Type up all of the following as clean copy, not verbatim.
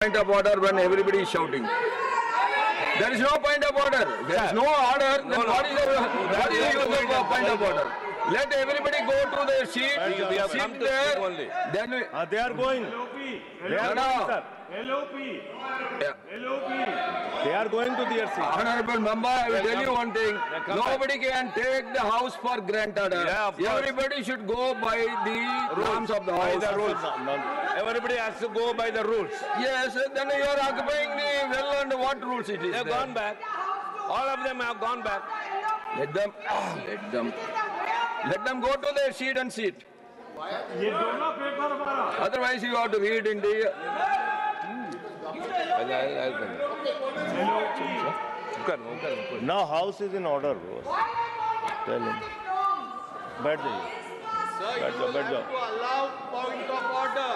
Point of order when everybody is shouting. There is no point of order. There is no order. Then what is the use of point of order? Let everybody go to their seat. We have sit come to there. speak only. Then They are going. They are going, sir. They are going to their seat. Honorable member, I will tell you one thing. come Nobody can take the house for granted. Yeah, of course. Everybody should go by the norms of the By house. the rules. Everybody has to go by the rules. Yes, then you are occupying the well and what rules it is. They have there? gone back. All of them have gone back. Let them go to their seat and sit. Otherwise, you have to read in the. Now house is in order, bro. Tell him. बैठ जाइए. बैठ जाओ. Allow point of order.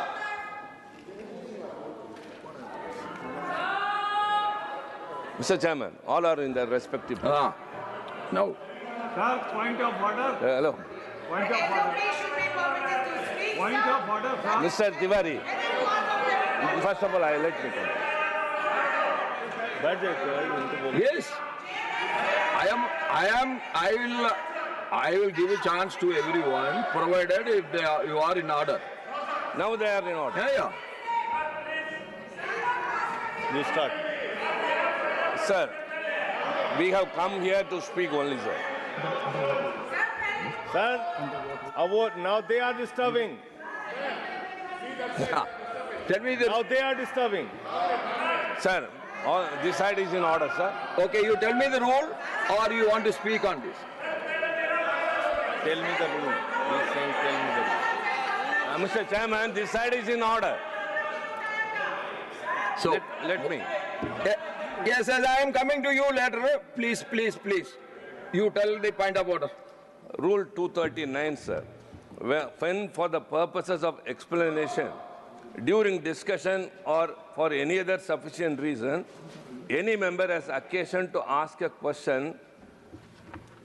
Mr. Chairman, all are in their respective. No. Sir, point of order. Hello. Point of order. Point of order, sir. Mr. Tiwari, first of all, I let me come. बैठ जाइए. Yes. I will give a chance to everyone, provided if you are in order. Now they are in order. Yeah. You start. Sir, we have come here to speak only, sir. Sir, now they are disturbing. Tell me the. Now they are disturbing. Sir, this side is in order, sir. Okay, you tell me the rule, or you want to speak on this? Tell me the rule. He's saying, tell me the rule. Mr. Chairman, this side is in order. So, Let me. yes, as I am coming to you later, please. You tell the point of order. Rule 239, sir. When for the purposes of explanation, during discussion or for any other sufficient reason, any member has occasion to ask a question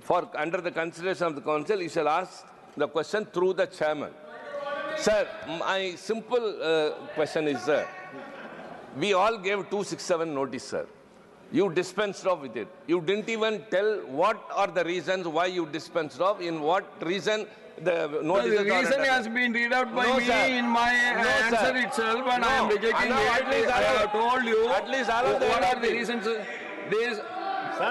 for under the consideration of the council, he shall ask the question through the chairman. Sir, my simple question is, sir, we all gave 267 notice, sir. You dispensed off with it. You didn't even tell what are the reasons why you dispensed off, in what reason the notice. The reason has been read out by No, me sir. in my No, answer sir. itself, and I am No. rejecting No, at least it. I allow- have told you at least allow the what are LOP. the reasons. Sir,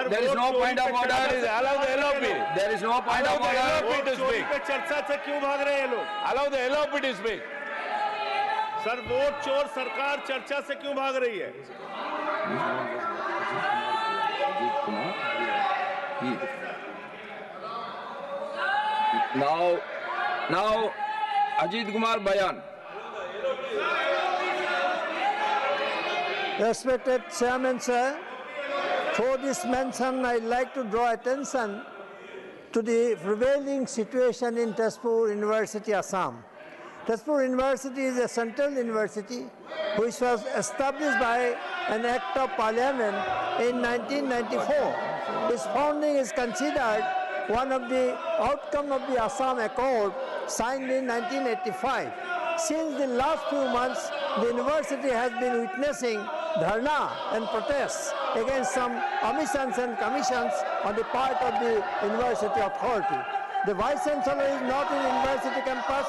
There is no point of order. Allow the LOP. There is no point of Allow the order. LOP to चोरी speak. पे चर्चा से क्यों भाग रहे हैं ये लोग? Allow the LOP to speak. Sir vote चोर सरकार चर्चा से क्यों भाग रही है? Now, Ajit Kumar Bayan. Respected Chairman, sir, for this mention, I'd like to draw attention to the prevailing situation in Tezpur University, Assam. Tezpur University is a central university which was established by an act of parliament in 1994. Its founding is considered one of the outcome of the Assam Accord signed in 1985. Since the last few months, the university has been witnessing dharna and protests against some omissions and commissions on the part of the university authority. The Vice Chancellor is not in university campus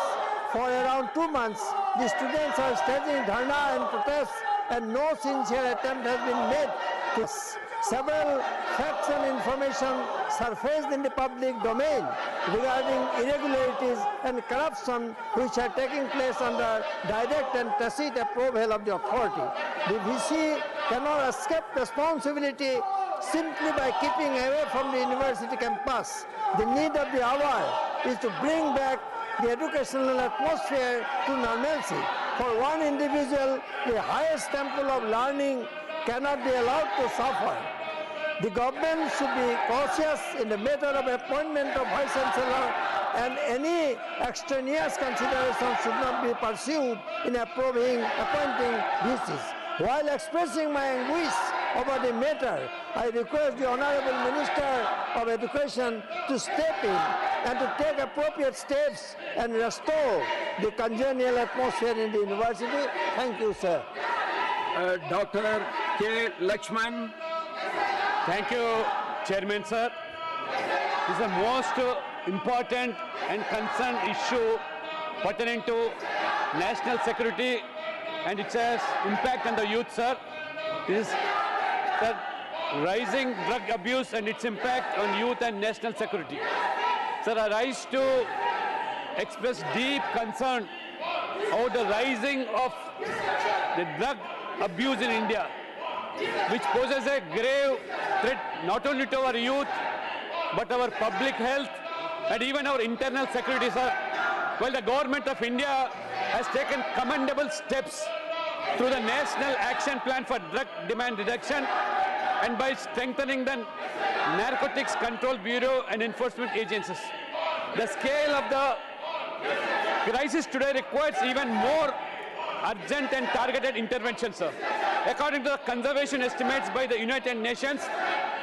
for around 2 months. The students are staging dharna and protests, and no sincere attempt has been made to. Several facts and information surfaced in the public domain regarding irregularities and corruption which are taking place under direct and tacit approval of the authority. The VC cannot escape responsibility simply by keeping away from the university campus. The need of the hour is to bring back the educational atmosphere to normalcy. For one individual, the highest temple of learning cannot be allowed to suffer. The government should be cautious in the matter of appointment of Vice Chancellor, and any extraneous consideration should not be pursued in appointing VCs. While expressing my anguish over the matter, I request the Honorable Minister of Education to step in and to take appropriate steps and restore the congenial atmosphere in the university. Thank you, sir. Dr. K. Lakshman. Thank you, Chairman, sir. This is the most important and concerned issue pertaining to national security and its impact on the youth, sir. This is the rising drug abuse and its impact on youth and national security. Sir, I rise to express deep concern over the rising of the drug abuse in India, which poses a grave threat not only to our youth, but our public health and even our internal security, sir. Well, the government of India has taken commendable steps through the National Action Plan for Drug Demand Reduction and by strengthening the Narcotics Control Bureau and enforcement agencies. The scale of the crisis today requires even more urgent and targeted intervention, sir. According to the conservation estimates by the United Nations,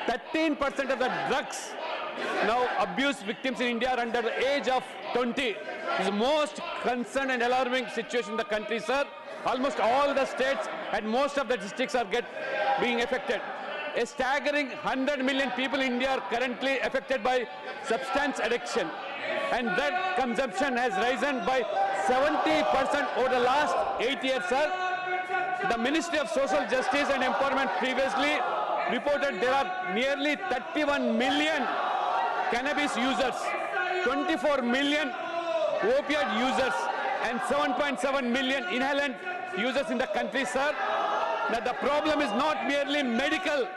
13% of the drugs now abuse victims in India are under the age of 20. This is the most concerned and alarming situation in the country, sir. Almost all the states and most of the districts are being affected. A staggering 100 million people in India are currently affected by substance addiction, and drug consumption has risen by 70% over the last 8 years, sir. The Ministry of Social Justice and Empowerment previously reported there are nearly 31 million cannabis users, 24 million opioid users, and 7.7 million inhalant users in the country, sir. Now, the problem is not merely medical,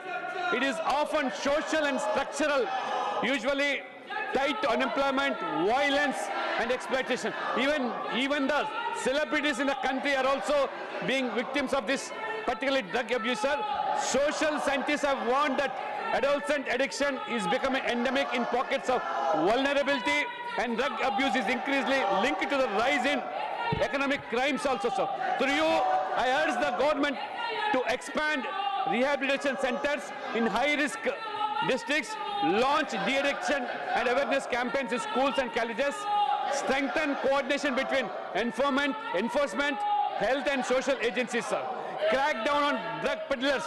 it is often social and structural, usually tied to unemployment, violence, and exploitation. Even the celebrities in the country are also being victims of this particular drug abuse, sir. Social scientists have warned that adolescent addiction is becoming endemic in pockets of vulnerability, and drug abuse is increasingly linked to the rise in economic crimes also, sir. Through you, I urge the government to expand rehabilitation centers in high-risk districts, launch de-addiction and awareness campaigns in schools and colleges, strengthen coordination between enforcement, health and social agencies, sir. Crack down on drug peddlers,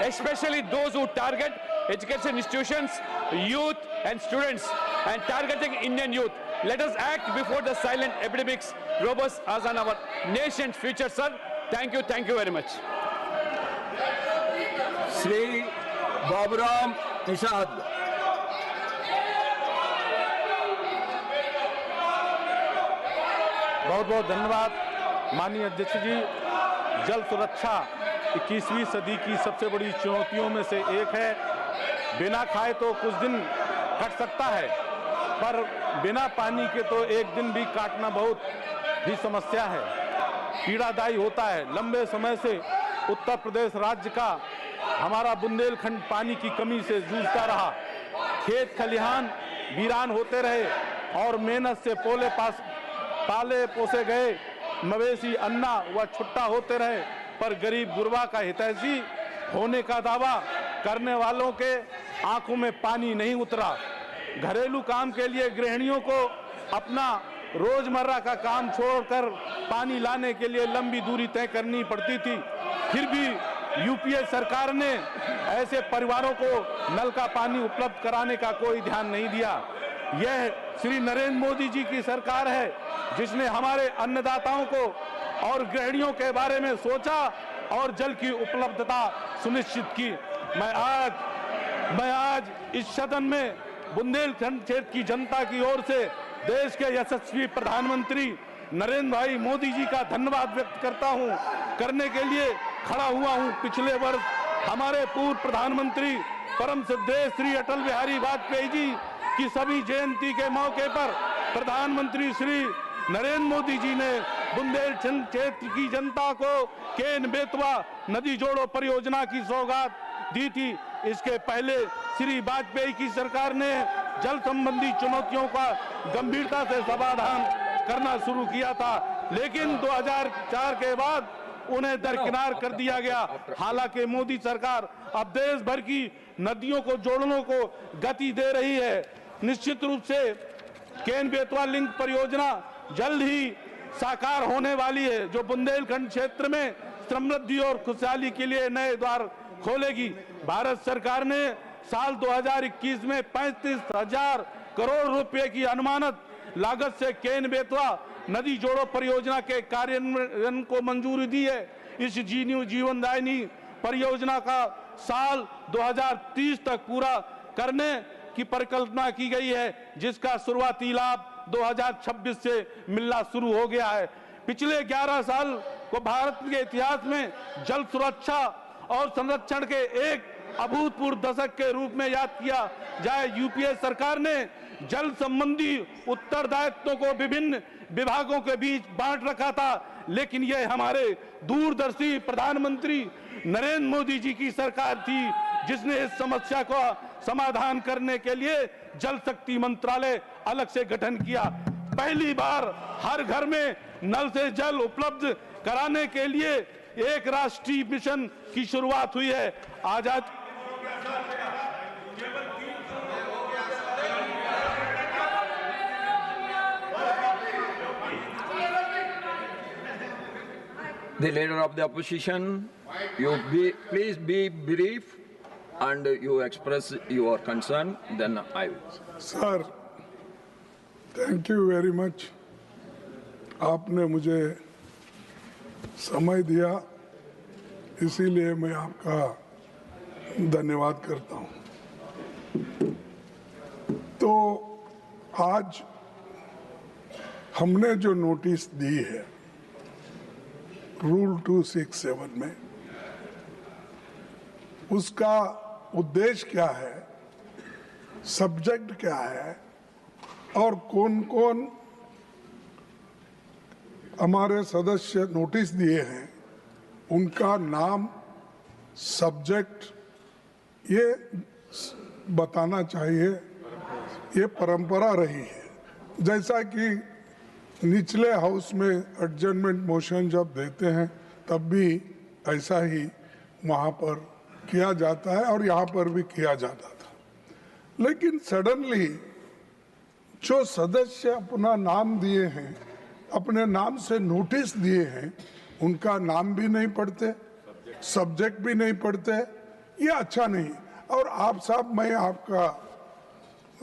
especially those who target education institutions, youth and students, and targeting Indian youth. Let us act before the silent epidemics robust as on our nation's future, sir. Thank you very much. Sri Baburam Nishad. बहुत बहुत धन्यवाद माननीय अध्यक्ष जी। जल सुरक्षा 21वीं सदी की सबसे बड़ी चुनौतियों में से एक है। बिना खाए तो कुछ दिन कट सकता है, पर बिना पानी के तो एक दिन भी काटना बहुत ही समस्या है, पीड़ादायी होता है। लंबे समय से उत्तर प्रदेश राज्य का हमारा बुंदेलखंड पानी की कमी से जूझता रहा। खेत खलिहान वीरान होते रहे और मेहनत से पाले पोसे गए मवेशी अन्ना व छुट्टा होते रहे, पर गरीब गुरबा का हितैषी होने का दावा करने वालों के आंखों में पानी नहीं उतरा। घरेलू काम के लिए गृहिणियों को अपना रोजमर्रा का काम छोड़कर पानी लाने के लिए लंबी दूरी तय करनी पड़ती थी। फिर भी यूपीए सरकार ने ऐसे परिवारों को नल का पानी उपलब्ध कराने का कोई ध्यान नहीं दिया। यह श्री नरेंद्र मोदी जी की सरकार है जिसने हमारे अन्नदाताओं को और गृहिणियों के बारे में सोचा और जल की उपलब्धता सुनिश्चित की। मैं आज इस सदन में बुंदेलखंड क्षेत्र की जनता की ओर से देश के यशस्वी प्रधानमंत्री नरेंद्र भाई मोदी जी का धन्यवाद व्यक्त करने के लिए खड़ा हुआ हूं। पिछले वर्ष हमारे पूर्व प्रधानमंत्री परम श्रद्धेय श्री अटल बिहारी वाजपेयी जी की सभी जयंती के मौके पर प्रधानमंत्री श्री नरेंद्र मोदी जी ने बुंदेलखंड क्षेत्र की जनता को केन बेतवा नदी जोड़ो परियोजना की सौगात दी थी। इसके पहले श्री वाजपेयी की सरकार ने जल संबंधी चुनौतियों का गंभीरता से समाधान करना शुरू किया था, लेकिन 2004 के बाद उन्हें दरकिनार कर दिया गया। हालांकि मोदी सरकार अब देश भर की नदियों को जोड़ने को गति दे रही है। निश्चित रूप से केन बेतवा लिंक परियोजना जल्द ही साकार होने वाली है, जो बुंदेलखंड क्षेत्र में समृद्धि और खुशहाली के लिए नए द्वार खोलेगी। भारत सरकार ने साल 2021 में 35,000 करोड़ रुपए की अनुमानित लागत से केन बेतवा नदी जोड़ो परियोजना के कार्यान्वयन को मंजूरी दी है। इस जीवनदायिनी परियोजना का साल 2030 तक पूरा करने की परिकल्पना की गई है, जिसका शुरुआती लाभ 2026 से मिलना शुरू हो गया है। पिछले 11 साल को भारत के इतिहास में जल सुरक्षा और संरक्षण के एक अभूतपूर्व दशक के रूप में याद किया जाए। यूपीए सरकार ने जल संबंधी उत्तरदायित्वों को विभिन्न विभागों के बीच बांट रखा था, लेकिन यह हमारे दूरदर्शी प्रधानमंत्री नरेंद्र मोदी जी की सरकार थी जिसने इस समस्या का समाधान करने के लिए जल शक्ति मंत्रालय अलग से गठन किया। पहली बार हर घर में नल से जल उपलब्ध कराने के लिए एक राष्ट्रीय मिशन की शुरुआत हुई है। आजाद The leader of the opposition, please be brief and you express your concern, then I will. Sir, thank you very much. आपने मुझे समय दिया, इसीलिए मैं आपका धन्यवाद करता हूं। तो आज हमने जो नोटिस दी है रूल 267 में, उसका उद्देश्य क्या है, सब्जेक्ट क्या है और कौन कौन हमारे सदस्य नोटिस दिए हैं, उनका नाम, सब्जेक्ट, ये बताना चाहिए। ये परंपरा रही है। जैसा कि निचले हाउस में एडजर्नमेंट मोशन जब देते हैं तब भी ऐसा ही वहाँ पर किया जाता है और यहाँ पर भी किया जाता था। लेकिन सडनली जो सदस्य अपना नाम दिए हैं, अपने नाम से नोटिस दिए हैं, उनका नाम भी नहीं पढ़ते, सब्जेक्ट भी नहीं पढ़ते, ये अच्छा नहीं। और आप साहब, मैं आपका I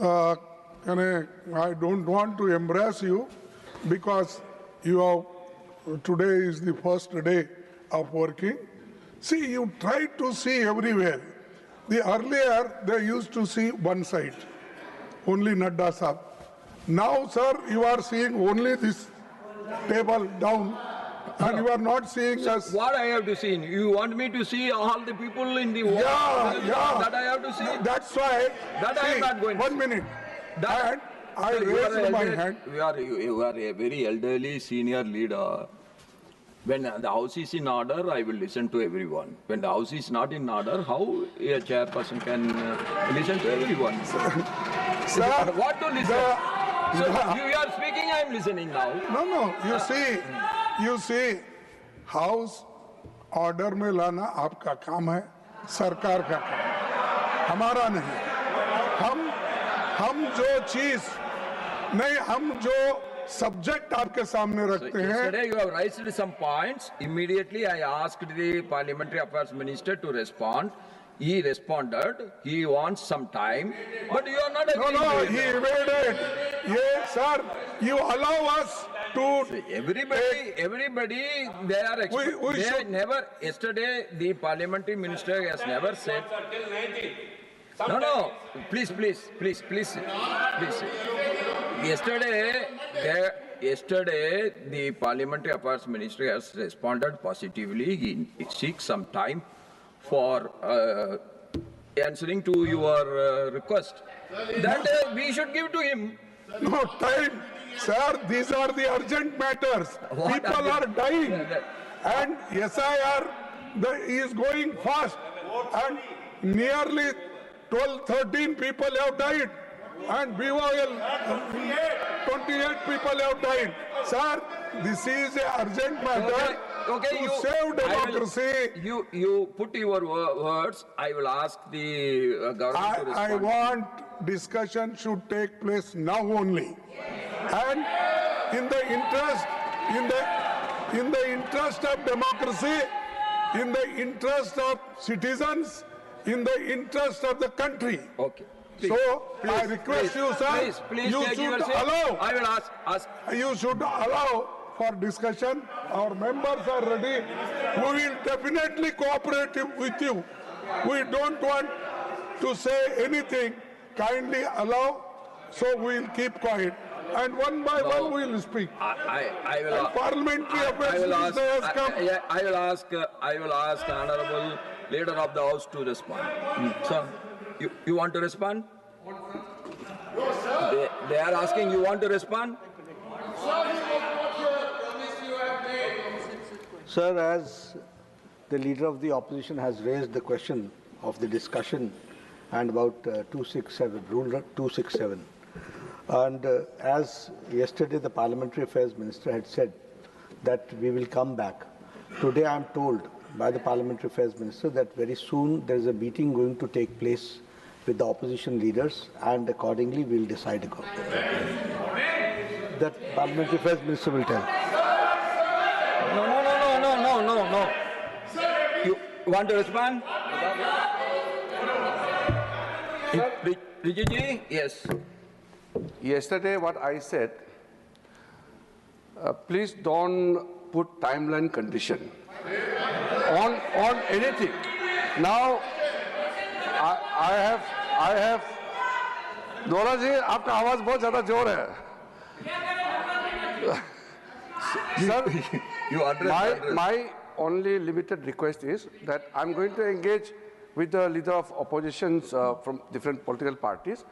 don't want to embarrass you because you have, today is the first day of working. See, you try to see everywhere. Earlier they used to see one side, only Nadda Sahab. Now, sir, you are seeing only this table down, and you are not seeing us. What I have to see? You want me to see all the people in the world? Yeah. That I have to see? That's why. That I am not going to see. 1 minute. That, And I raised my hand. You are a very elderly senior leader. When the house is in order, I will listen to everyone. When the house is not in order, how a chairperson can listen to everyone? Sir, What to listen? So you are speaking, I am listening now. No. You see, house order में लाना आपका काम है, सरकार का काम है, हमारा नहीं। हम जो चीज नहीं, हम जो सब्जेक्ट आपके सामने रखते हैं। Yesterday you have raised some points. Immediately I asked the Parliamentary Affairs Minister to respond. He responded. He wants some time, but you are not agreeing. No, with he it. evaded. Yes, sir. You allow us to. Everybody, they are. We They should- never. Yesterday, the Parliamentary Minister has never said. No. Please. Yesterday, the Parliamentary Affairs Ministry has responded positively. He seeks some time for answering to your request. That we should give to him. No time, sir. These are the urgent matters. What People are urgent? dying, and SIR is going fast, and nearly 12-13 people have died, and BOL 28 people have died. Sir, this is an urgent matter. Okay, to save democracy. You put your words. I will ask the government to respond. I want discussion should take place now only, and in the interest of democracy, in the interest of citizens, in the interest of the country. Okay. So I request you, sir, Please you take should your seat. allow. I will ask. You should allow for discussion. Our members are ready. We will definitely cooperate with you. We don't want to say anything. Kindly allow, so we will keep quiet. And one by one we will speak. I will. And parliamentary affairs minister has come. I will ask honorable leader of the house to respond. Sir, you want to respond? They are asking. You want to respond? Sir, as the leader of the opposition has raised the question of the discussion and about 267, Rule 267, and as yesterday the Parliamentary Affairs Minister had said that we will come back. Today I am told by the Parliamentary Affairs Minister that very soon there is a meeting going to take place with the opposition leaders, and accordingly we will decide about it. That Parliamentary Affairs Minister will tell. No. You want to respond? Rijiji? Yes. Yesterday, what I said, please don't put timeline condition on anything. Now, I have. Dora ji, आपका आवाज बहुत ज़्यादा जोर है. Sir, my only limited request is that I'm going to engage with the leader of oppositions from different political parties.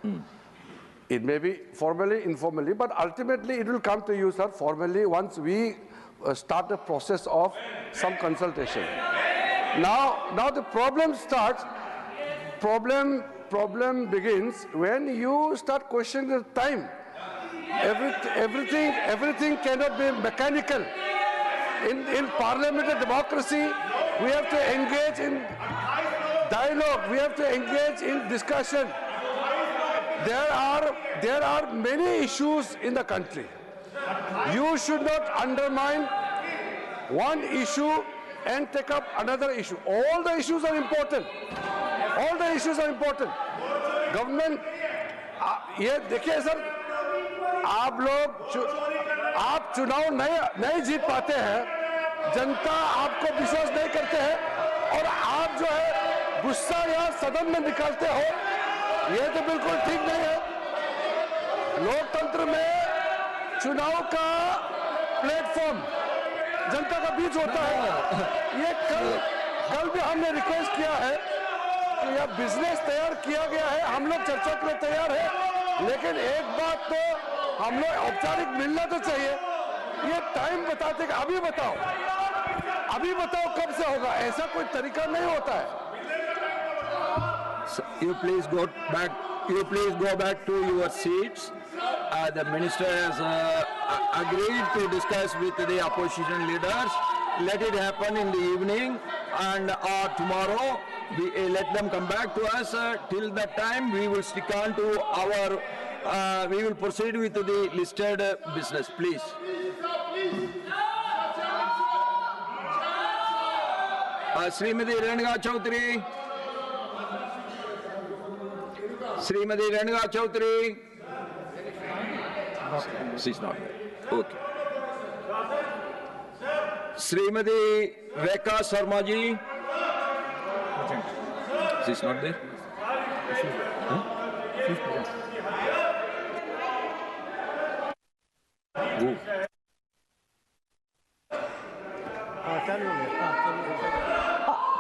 It may be formally, informally, but ultimately it will come to you, sir, formally once we start the process of some consultation. Now the problem starts. Problem begins when you start questioning the time. Everything cannot be mechanical. In parliamentary democracy, we have to engage in dialogue. We have to engage in discussion. There are many issues in the country. You should not undermine one issue and take up another issue. All the issues are important. All the issues are important. Government, ये देखिए sir, आप चुनाव नहीं जीत पाते हैं, जनता आपको विश्वास नहीं करते हैं, और आप जो है गुस्सा या सदन में निकालते हो, ये तो बिल्कुल ठीक नहीं है. लोकतंत्र में चुनाव का प्लेटफॉर्म जनता का बीच होता है. ये कल भी हमने रिक्वेस्ट किया है कि यह बिजनेस तैयार किया गया है, हम लोग चर्चा के लिए तैयार है, लेकिन एक बात तो हम लोग औपचारिक मिलना तो चाहिए. ये टाइम बताते कि अभी बताओ कब से होगा, ऐसा कोई तरीका नहीं होता है. You please go back to your seats. The minister has agreed to discuss with the opposition leaders. Let it happen in the evening, and tomorrow let them come back to us. Till that time, we will stick on to our. We will proceed with the listed business, please. Srimati Renuka Chaudhary. Srimati Renuka Chaudhary. She's not there. Okay. Srimati Rekha Sharma ji. She's not there. Who?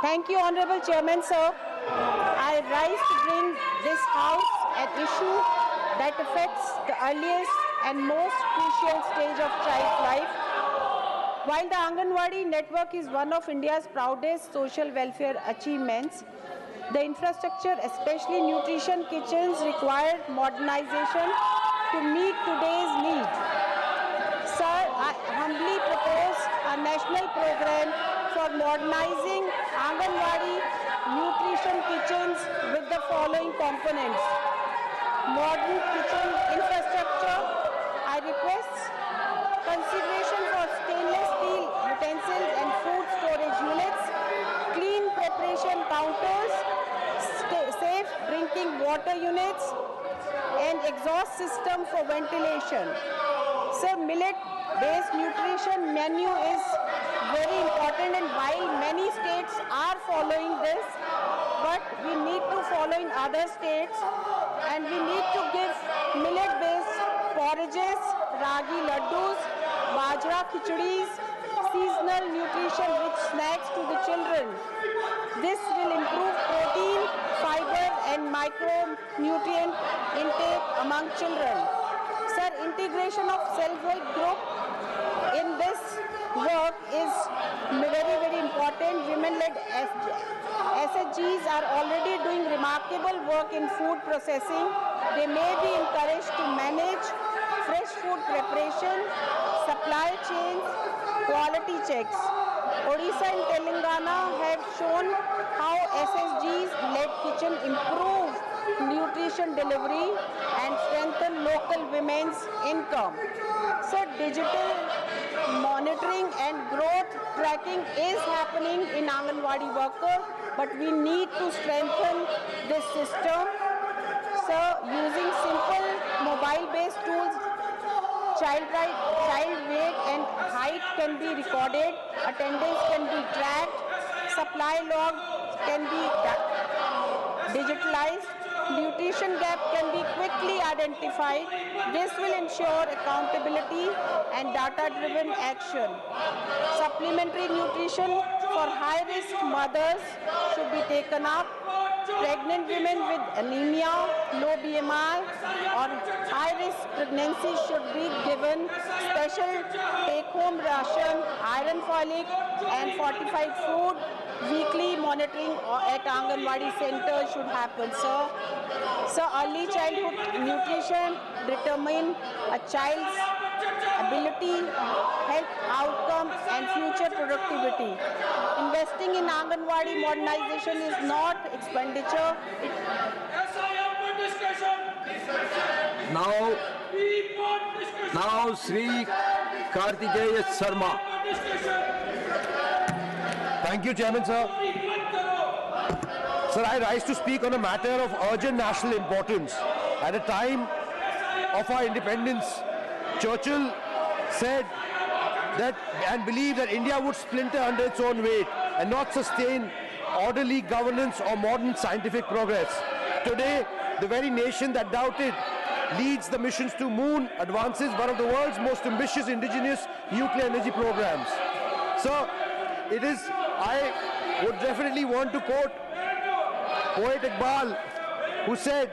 Thank you, Honorable Chairman, sir. I rise to bring this House an issue that affects the earliest and most crucial stage of child's life. While the Anganwadi network is one of India's proudest social welfare achievements, the infrastructure, especially nutrition kitchens, require modernization to meet today's need. Sir, I humbly propose a national program for modernizing Anganwadi nutrition kitchens with the following components. Modern kitchen infrastructure. I request consideration for stainless steel utensils and food storage units, counters, safe drinking water units, and exhaust system for ventilation. So millet-based nutrition menu is very important, and while many states are following this, but we need to follow in other states, and we need to give millet-based porridges, ragi laddus, bajra khichdis, seasonal nutrition-rich snacks to the children. This will improve protein, fiber, and micronutrient intake among children. Sir, integration of self-help group in this work is very, very important. Women-led SHGs are already doing remarkable work in food processing. They may be encouraged to manage fresh food preparation, supply chains, quality checks. Odisha and Telangana have shown how SSGs-led kitchen improve nutrition delivery and strengthen local women's income. So digital monitoring and growth tracking is happening in Anganwadi worker, but we need to strengthen this system. So using simple mobile-based tools, child weight and height can be recorded, attendance can be tracked, supply log can be digitalized, nutrition gap can be quickly identified. This will ensure accountability and data-driven action. Supplementary nutrition for high-risk mothers should be taken up. Pregnant women with anemia, low BMI, or high-risk pregnancy should be given special take-home ration, iron folic, and fortified food. Weekly monitoring at Anganwadi center should happen, sir. So early childhood nutrition determine a child's ability, health outcome, and future productivity. Investing in Anganwadi modernization is not expenditure. Now Sri Kartikeya Sharma. Thank you, Chairman, sir. Sir, I rise to speak on a matter of urgent national importance. At a time of our independence, Churchill said that and believed that India would splinter under its own weight and not sustain orderly governance or modern scientific progress. Today, the very nation that doubted leads the missions to moon, advances one of the world's most ambitious indigenous nuclear energy programs. So, I would definitely want to quote poet Iqbal, who said,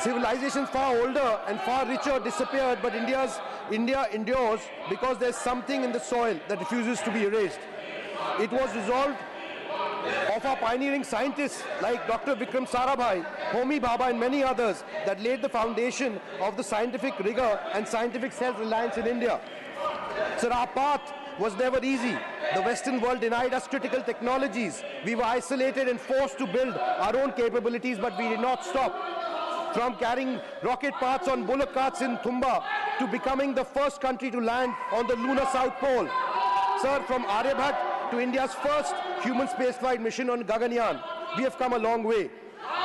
civilizations far older and far richer disappeared, but India endures because there's something in the soil that refuses to be erased. It was resolved of our pioneering scientists like Dr. Vikram Sarabhai, Homi Bhabha, and many others that laid the foundation of the scientific rigor and scientific self-reliance in India. So our path was never easy. The Western world denied us critical technologies. We were isolated and forced to build our own capabilities, but we did not stop. From carrying rocket parts on bullock carts in Thumba to becoming the first country to land on the lunar South Pole. Sir, from Aryabhat to India's first human spaceflight mission on Gaganyaan, we have come a long way.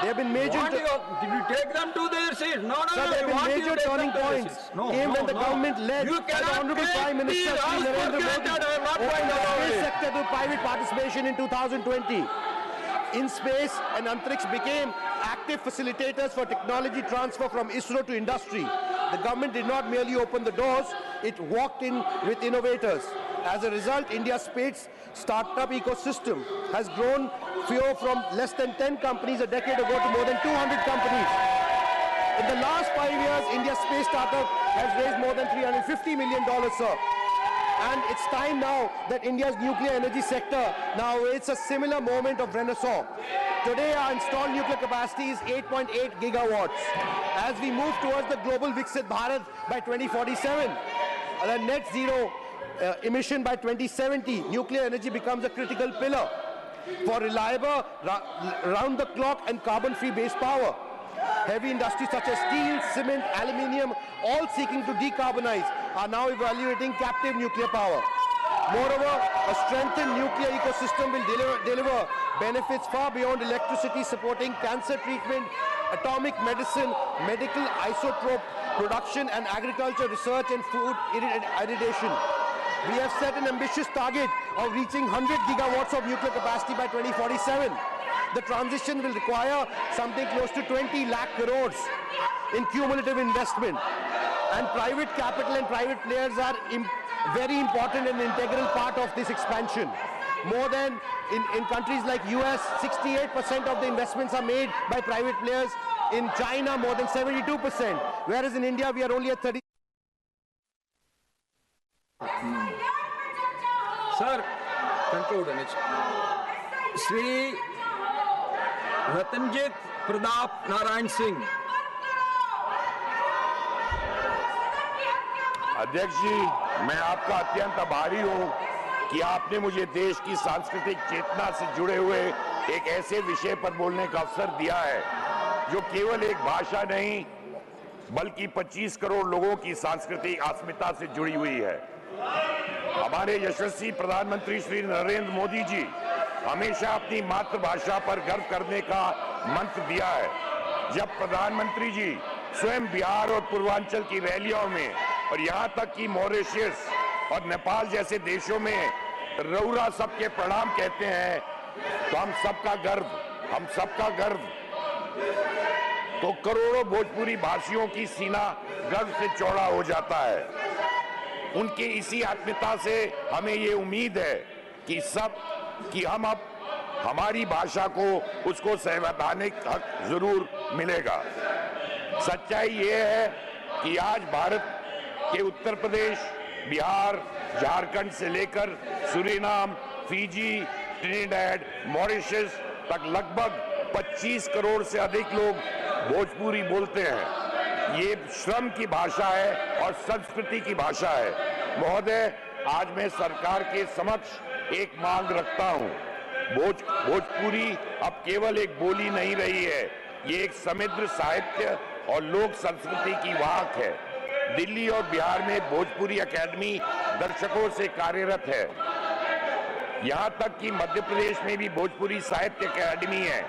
There have been major... Did you take them to their seats? No. Sir, there have been major turning points came when the government led by the Honorable Prime Minister Shri Narendra Modi opened the space sector to private participation in 2020. In space and Antriksh became active facilitators for technology transfer from ISRO to industry. The government did not merely open the doors, it walked in with innovators. As a result, India's space startup ecosystem has grown from less than 10 companies a decade ago to more than 200 companies. In the last 5 years, India's space startup has raised more than $350 million, sir. And it's time now that India's nuclear energy sector now awaits a similar moment of renaissance. Today, our installed nuclear capacity is 8.8 gigawatts. As we move towards the global Viksit Bharat by 2047, the net zero emission by 2070, nuclear energy becomes a critical pillar for reliable, round-the-clock and carbon-free base power. Heavy industries such as steel, cement, aluminium, all seeking to decarbonize, are now evaluating captive nuclear power. Moreover, A strengthened nuclear ecosystem will deliver benefits far beyond electricity, supporting cancer treatment, atomic medicine, medical isotope production, and agriculture research and food irradiation. We have set an ambitious target of reaching 100 gigawatts of nuclear capacity by 2047. The transition will require something close to 20 lakh crores in cumulative investment. And private capital and private players are very important and integral part of this expansion. More than in countries like US, 68% of the investments are made by private players. In China, more than 72%. Whereas in India, we are only at 30%. Sir, conclude. Sri Ratanjit Pradap Narayan Singh. अध्यक्ष जी, मैं आपका अत्यंत आभारी हूं कि आपने मुझे देश की सांस्कृतिक चेतना से जुड़े हुए एक ऐसे विषय पर बोलने का अवसर दिया है जो केवल एक भाषा नहीं बल्कि 25 करोड़ लोगों की सांस्कृतिक अस्मिता से जुड़ी हुई है। हमारे यशस्वी प्रधानमंत्री श्री नरेंद्र मोदी जी हमेशा अपनी मातृभाषा पर गर्व करने का मंत्र दिया है। जब प्रधानमंत्री जी स्वयं बिहार और पूर्वांचल की रैलियों में और यहाँ तक कि मॉरिशस और नेपाल जैसे देशों में रउरा सबके प्रणाम कहते हैं तो हम सबका गर्व तो करोड़ों भोजपुरी भाषियों की सीना गर्व से चौड़ा हो जाता है। उनके इसी आत्मीयता से हमें ये उम्मीद है कि हम अब हमारी भाषा को उसको संवैधानिक हक जरूर मिलेगा। सच्चाई ये है कि आज भारत के उत्तर प्रदेश, बिहार, झारखंड से लेकर सूरीनाम, फिजी, ट्रिनिडैड, मॉरिशस तक लगभग 25 करोड़ से अधिक लोग भोजपुरी बोलते हैं। ये श्रम की भाषा है और संस्कृति की भाषा है। महोदय, आज मैं सरकार के समक्ष एक मांग रखता हूं। भोजपुरी अब केवल एक बोली नहीं रही है, ये एक समृद्ध साहित्य और लोक संस्कृति की वाहक है। दिल्ली और बिहार में भोजपुरी अकेडमी दर्शकों से कार्यरत है। यहाँ तक कि मध्य प्रदेश में भी भोजपुरी साहित्य अकेडमी है,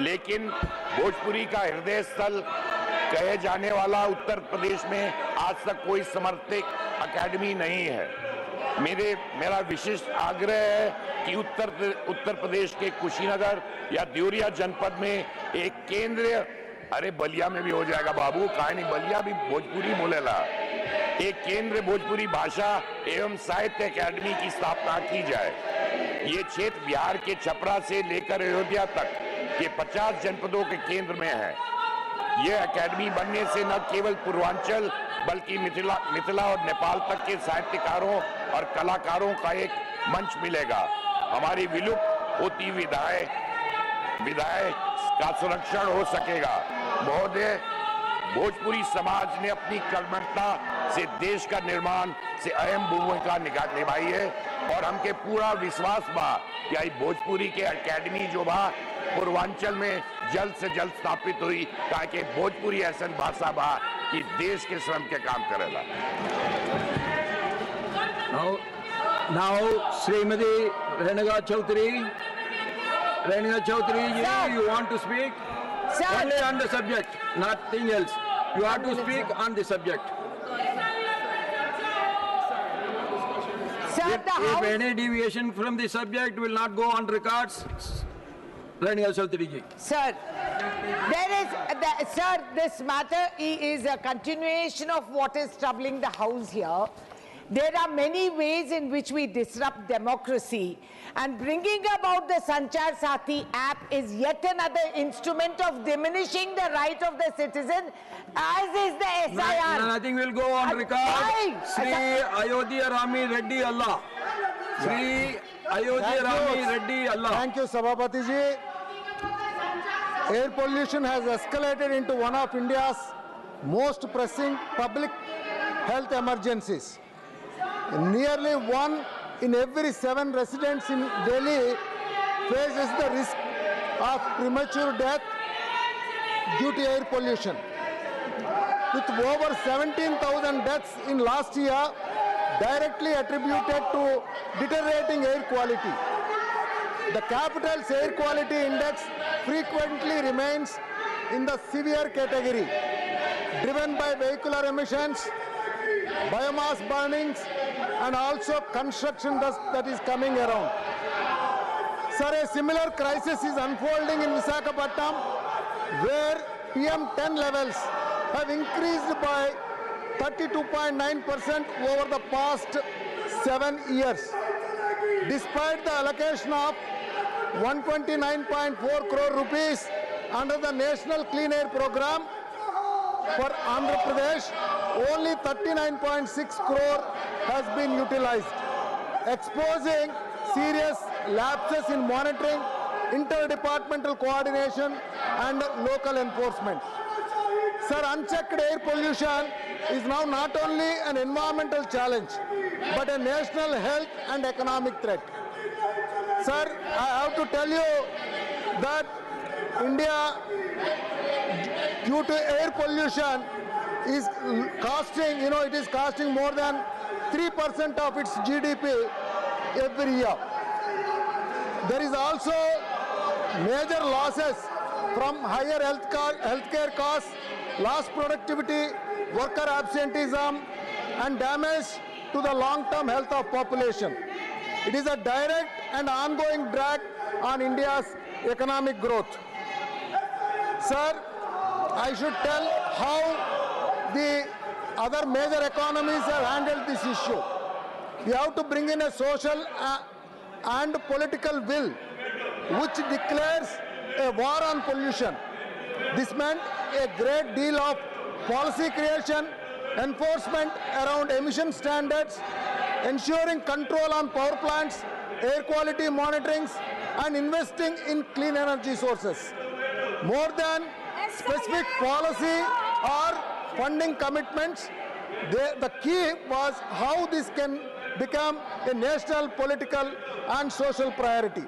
लेकिन भोजपुरी का हृदय स्थल कहे जाने वाला उत्तर प्रदेश में आज तक कोई समर्थित अकेडमी नहीं है। मेरा विशिष्ट आग्रह है कि उत्तर प्रदेश के कुशीनगर या देवरिया जनपद में एक केंद्रीय, अरे बलिया में भी हो जाएगा बाबू, काहे नहीं, बलिया भी भोजपुरी बोलेला, एक केंद्रीय भोजपुरी भाषा एवं साहित्य अकेडमी की स्थापना की जाए। ये क्षेत्र बिहार के छपरा से लेकर अयोध्या तक के 50 जनपदों के केंद्र में है। यह अकेडमी बनने से न केवल पूर्वांचल बल्कि मिथिला और नेपाल तक के साहित्यकारों और कलाकारों का एक मंच मिलेगा। हमारी विलुप्त होती विधाएं का संरक्षण हो सकेगा। महोदय, भोजपुरी समाज ने अपनी कर्मठता से देश का निर्माण से अहम भूमिका निभाई है और हमके पूरा विश्वास बा कि आई भोजपुरी के अकेडमी जो बा पूर्वांचल में जल्द से जल्द स्थापित हुई, ताकि भोजपुरी ऐसा भाषा बा कि देश के श्रम के काम करेला। Now, Srimati Renuka Chaudhary, you want to speak? Sir. Only on the subject, nothing else. You have to speak on the subject. Sir, If any deviation from the subject will not go on records, Renuka Chaudhary ji. Sir, sir, this matter is a continuation of what is troubling the House here. There are many ways in which we disrupt democracy, and bringing about the Sanchar Sathi app is yet another instrument of diminishing the right of the citizen, as is the SIR. Nothing will go on record. Sri Ayodhya Rami Reddy Allah. Sri Ayodhya Rami Reddy Allah. Thank you, Sabhapati ji. Air pollution has escalated into one of India's most pressing public health emergencies. Nearly 1 in every 7 residents in Delhi faces the risk of premature death due to air pollution. With over 17,000 deaths in last year, directly attributed to deteriorating air quality. The capital's air quality index frequently remains in the severe category, driven by vehicular emissions, biomass burnings, and also construction dust that is coming around. Sir, a similar crisis is unfolding in Visakhapatnam, where PM10 levels have increased by 32.9% over the past 7 years. Despite the allocation of 129.4 crore rupees under the National Clean Air Program for Andhra Pradesh, only 39.6 crore has been utilized, exposing serious lapses in monitoring, interdepartmental coordination and local enforcement. Sir, unchecked air pollution is now not only an environmental challenge, but a national health and economic threat. Sir, I have to tell you that India, due to air pollution, is costing, it is costing more than 3% of its GDP every year. There is also major losses from higher healthcare costs, lost productivity, worker absenteeism, and damage to the long-term health of population. It is a direct and ongoing drag on India's economic growth. Sir, I should tell how the other major economies have handled this issue. We have to bring in a social and political will which declares a war on pollution. This meant a great deal of policy creation, enforcement around emission standards, ensuring control on power plants, air quality monitoring, and investing in clean energy sources. More than specific policy or funding commitments, the key was how this can become a national, political, and social priority.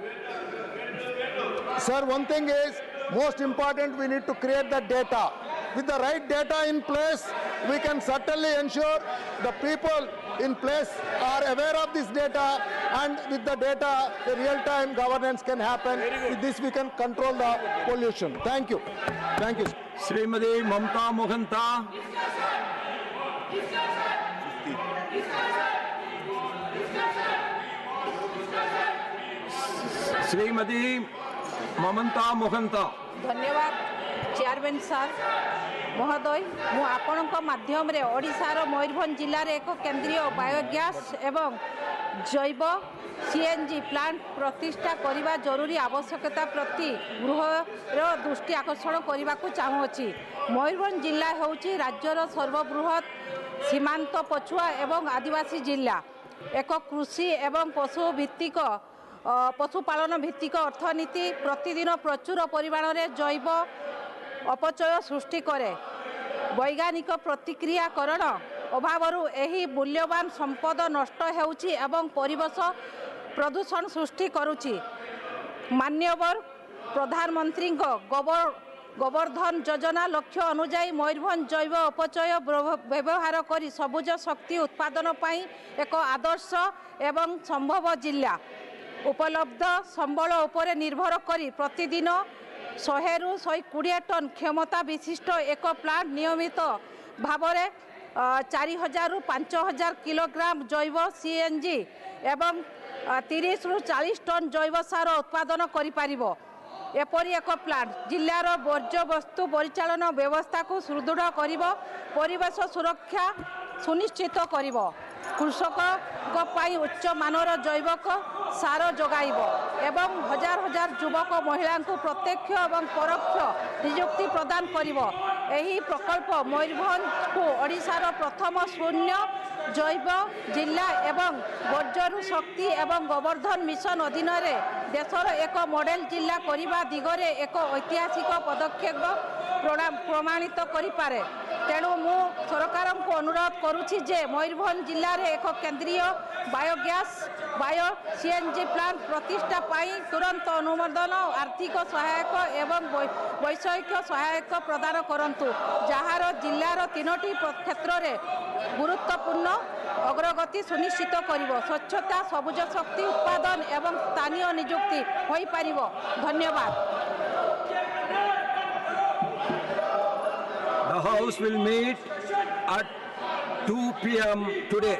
Sir, one thing is most important, we need to create the data. With the right data in place, we can certainly ensure the people in place are aware of this data, and with the data, the real-time governance can happen. With this, we can control the pollution. Thank you. Thank you. Srimati Mamta Mohanta. Srimati Mamta Mohanta. धन्यवाद chairman sir महोदय मु आपणक माध्यम रे ओडिशार मयूरभंज जिले में एक केंद्रीय बायोगैस एवं जैव सीएनजी प्लांट प्रतिष्ठा करने जरूरी आवश्यकता प्रति गृहर दृष्टि आकर्षण करने को चाहूँगी। मयूरभंज जिला होउची राज्यर सर्वबृहत सीमांत पछुआ एवं आदिवासी जिला, एक कृषि एवं पशु भित्तिक पशुपालन भित्तिक अर्थनीति प्रतिदिन प्रचुर परिमाण में जैव अपचय सृष्टि करे। वैज्ञानिक प्रतिक्रियाकरण अभावरू एही मूल्यवान संपद नष्ट हेउची एवं परिवेश प्रदूषण सृष्टि करुची। मान्यवर प्रधानमंत्री गोवर्धन योजना लक्ष्य अनुजाई मयूरभंज जैव अपचय व्यवहार करी सबुज शक्ति उत्पादन पाई एक आदर्श एवं संभव जिला उपलब्ध संबल उपर निर्भर करी प्रतिदिन 100 ରୁ 120 टन क्षमता विशिष्ट एक प्लांट नियमित भाव में 4000 ରୁ 5000 किलोग्राम जैव सीएनजी एवं 30 ରୁ 40 टन जैव सार उत्पादन करिपारिबो। एपरी एक प्लांट जिलार वर्ज्य वस्तु परिचालन व्यवस्था को सुदृढ़ करिबो, परिवेश सुरक्षा सुनिश्चित करिबो, कृषकों पाई उच्च मानर जैवक सार जोगाइबो एवं हजार हजार युवक महिला को प्रत्यक्ष एवं परोक्ष नियुक्ति प्रदान करिबो। एही प्रकल्प मयूरभंज को ओडिशार प्रथम शून्य जैव जिला एवं वर्ज्यरू शक्ति एवं गोवर्धन मिशन अधीन देशर एक मॉडल जिला करने दिगरे एक ऐतिहासिक पदक्षेप प्रमाणित करें। तेणु मु सरकार को अनुरोध करुछि जे मयूरभंज जिले में एक केंद्रीय बायोगैस बायो सीएनजी प्लांट प्रतिष्ठा पाई तुरंत अनुमोदन आर्थिक सहायक एवं वैषयिक सहायक प्रदान करंतु जार जिलार 3टी क्षेत्र में गुरुत्वपूर्ण अग्रगति सुनिश्चित करिवो। स्वच्छता सबुज शक्ति उत्पादन एवं स्थानीय नियुक्ति होई पारिवो। धन्यवाद। The House will meet at 2 p.m. today.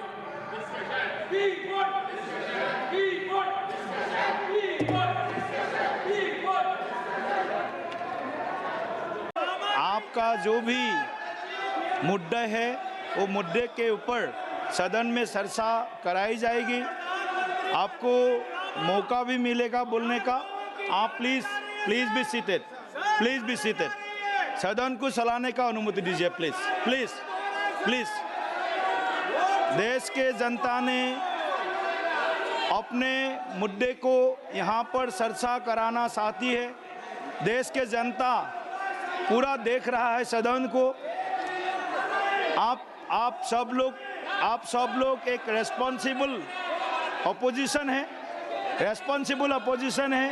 आपका जो भी मुद्दा है वो मुद्दे के ऊपर सदन में चर्चा कराई जाएगी। आपको मौका भी मिलेगा बोलने का। आप please be seated, please be seated. सदन को चलाने का अनुमति दीजिए प्लीज, प्लीज प्लीज। देश के जनता ने अपने मुद्दे को यहाँ पर चर्चा कराना चाहती है। देश के जनता पूरा देख रहा है सदन को। आप सब लोग एक रेस्पॉन्सिबल अपोजिशन है, रेस्पॉन्सिबल अपोजिशन है।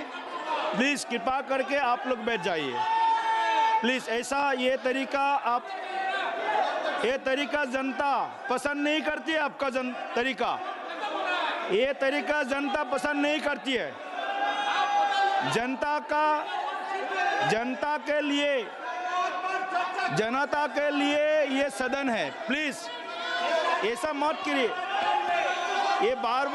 प्लीज कृपा करके आप लोग बैठ जाइए प्लीज। ऐसा ये तरीका जनता पसंद नहीं करती है। आपका तरीका, ये तरीका जनता पसंद नहीं करती है। जनता के लिए ये सदन है। प्लीज ऐसा मत करिए। ये बार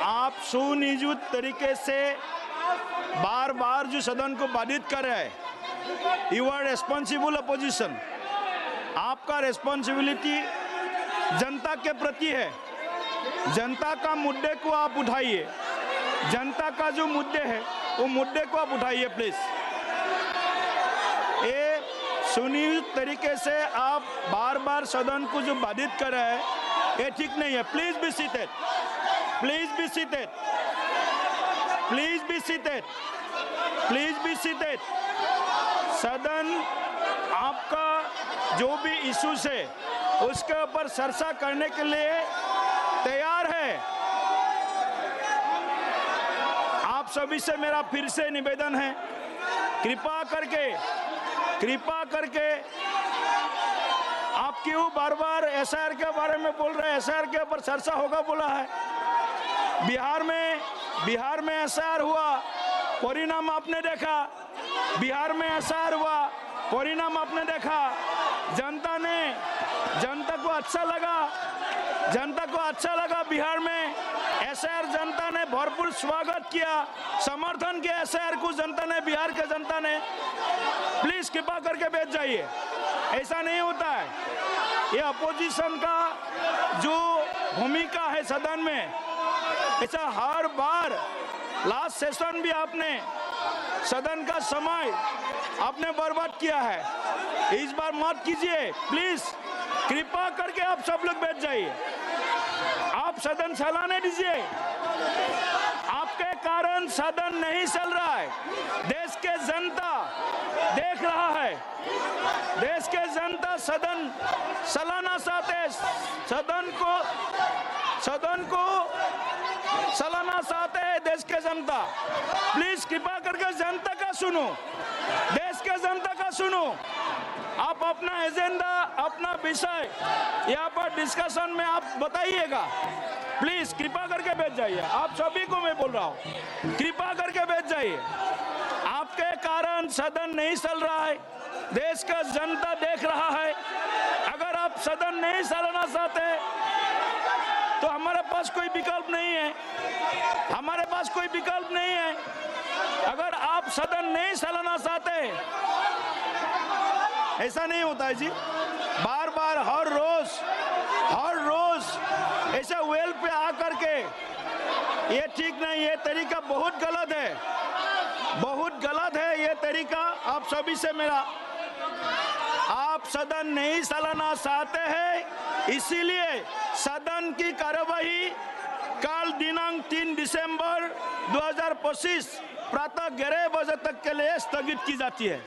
आप सुनियोजित तरीके से बार जो सदन को बाधित कर रहे हैं। You are responsible opposition. आपका रेस्पॉन्सिबिलिटी जनता के प्रति है। जनता का मुद्दे को आप उठाइए। जनता का जो मुद्दे है वो मुद्दे को आप उठाइए प्लीज। ये सुनियोजित तरीके से आप बार सदन को जो बाधित कर रहे हैं ये ठीक नहीं है। Please be seated, please be seated, please be seated, please be seated. सदन आपका जो भी इश्यूज है उसके ऊपर चर्चा करने के लिए तैयार है। आप सभी से मेरा फिर से निवेदन है, कृपा करके आप क्यों बार एसआईआर के बारे में बोल रहे हैं? एसआईआर के ऊपर चर्चा होगा बोला है। बिहार में एसआईआर हुआ, परिणाम आपने देखा। बिहार में एसआईआर हुआ, परिणाम आपने देखा। जनता को अच्छा लगा बिहार में एसआईआर। जनता ने भरपूर स्वागत किया, समर्थन किया एसआईआर को जनता ने, बिहार के जनता ने। प्लीज कृपा करके बैठ जाइए। ऐसा नहीं होता है। ये अपोजिशन का जो भूमिका है सदन में, ऐसा हर बार लास्ट सेशन भी आपने सदन का समय आपने बर्बाद किया है। इस बार मत कीजिए प्लीज। कृपा करके आप सब लोग बैठ जाइए। आप सदन चलाने दीजिए। आपके कारण सदन नहीं चल रहा है। देश के जनता देख रहा है। देश के जनता सदन चलाना चाहते हैं। सदन को चलाना चाहते हैं देश के जनता। प्लीज कृपा करके जनता का सुनो, देश के जनता का सुनो। आप अपना एजेंडा, अपना विषय यहाँ पर डिस्कशन में आप बताइएगा। प्लीज कृपा करके बैठ जाइए। आप सभी को मैं बोल रहा हूँ, कृपा करके बैठ जाइए। आपके कारण सदन नहीं चल रहा है। देश का जनता देख रहा है। अगर आप सदन नहीं चलाना चाहते तो हमारे पास कोई विकल्प नहीं है। हमारे पास कोई विकल्प नहीं है। अगर आप सदन नहीं चलाना चाहते, ऐसा नहीं होता है जी। बार हर रोज ऐसे वेल पे आकर के, ये ठीक नहीं। ये तरीका बहुत गलत है, बहुत गलत है ये तरीका। आप सभी से मेरा, आप सदन नहीं चलाना चाहते हैं, इसीलिए सदन की कार्यवाही कल दिनांक 3 दिसंबर 2025 प्रातः 11 बजे तक के लिए स्थगित की जाती है।